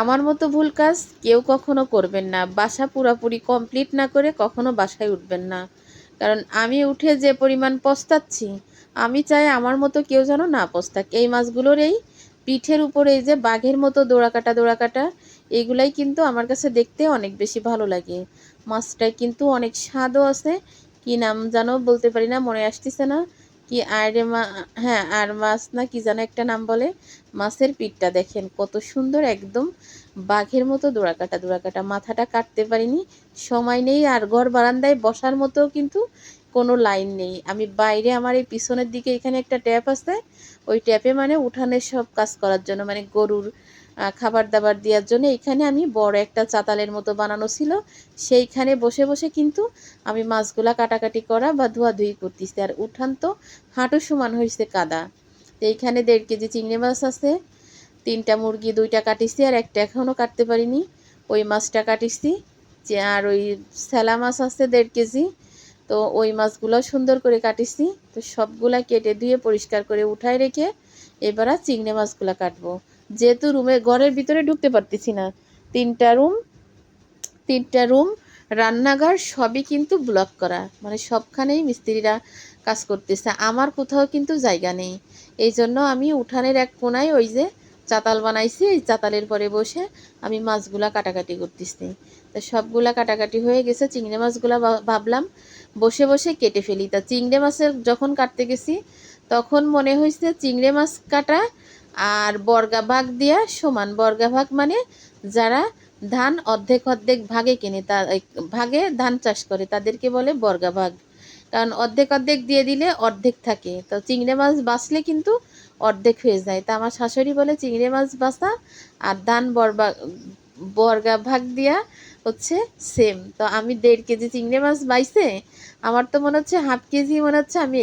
আমার মতো ভুল কাজ কেউ কখনো করবেন না। বাসা পুরাপুরি কমপ্লিট না করে কখনো বাসায় উঠবেন না। কারণ আমি উঠে যে পরিমাণ পস্তাচ্ছি, আমি চাই আমার মতো কেউ যেন না পস্তাক। এই মাছগুলোর এই পিঠের উপরে এই যে বাঘের মতো ডোরাকাটা এগুলাই কিন্তু আমার কাছে দেখতে অনেক বেশি ভালো লাগে। মাছটায় কিন্তু অনেক স্বাদও আছে। কি নাম যেন বলতে পারি না, মনে আসতেছে না। কি আড়ে মা, হ্যাঁ আর মাছ না কি যেন একটা নাম বলে। মাছের পিঠটা দেখেন কত সুন্দর, একদম বাঘের মতো ডোরাকাটা। মাথাটা কাটতে পারিনি, সময় নেই। আর ঘর বারান্দায় বসার মতো কিন্তু কোনো লাইন নেই। আমি বাইরে আমার এই পিছনের দিকে এখানে একটা ট্যাপ আছে, ওই ট্যাপে মানে উঠানের সব কাজ করার জন্য, মানে গরুর খাবার দাবার দেওয়ার জন্য এখানে আমি বড় একটা চাতালের মতো বানানো ছিল, সেইখানে বসে বসে কিন্তু আমি মাছগুলা কাটাকাটি করা বা ধোয়াধুয়ি করতেছি। আর উঠান তো হাঁটু সমান হয়েছে কাদা। তো এইখানে 1.5 কেজি চিংড়ি মাছ আছে, 3টা মুরগি 2টা কাটিছি, আর একটা এখনও কাটতে পারিনি, ওই মাছটা কাটিছি। আর ওই স্যালা মাছ আছে 1.5 কেজি, তো ওই মাছগুলো সুন্দর করে কাটিছি। তো সবগুলা কেটে ধুয়ে পরিষ্কার করে উঠায় রেখে এবার আর চিংড়ি মাছগুলা কাটবো। যেহেতু ঘরের ভিতরে ঢুকতে পারতেছি না, 3টা রুম রান্নাঘর সবই কিন্তু ব্লক করা, মানে সবখানেই মিস্ত্রিরা কাজ করতেছে, আমার কোথাও কিন্তু জায়গা নেই। এই জন্য আমি উঠানের এক কোনায় ওই যে চাতাল বানাইছি, এই চাতালের পরে বসে আমি মাছগুলা কাটাকাটি করতেছি। তো সবগুলা কাটাকাটি হয়ে গেছে, চিংড়ি মাছগুলা ভাবলাম বসে বসে কেটে ফেলি। তা চিংড়ি মাছের যখন কাটতে গেছি তখন মনে হয়েছে চিংড়ি মাছ কাটা আর বর্গা ভাগ দিয়া সমান। বর্গা ভাগ মানে যারা ধান অর্ধেক অর্ধেক ভাগে কেনে, তা ভাগে ধান চাষ করে তাদেরকে বলে বর্গা ভাগ। কারণ অর্ধেক অর্ধেক দিয়ে দিলে অর্ধেক থাকে, তো চিংড়ি মাছ বাছলে কিন্তু অর্ধেক হয়ে যায়। তা আমার শাশুড়ি বলে চিংড়ি মাছ বাছা আর ধান বর্গা ভাগ দিয়া হচ্ছে সেম। তো আমি 1.5 কেজি চিংড়ি মাছ বাইছে, আমার তো মনে হচ্ছে হাফ কেজি, মনে হচ্ছে আমি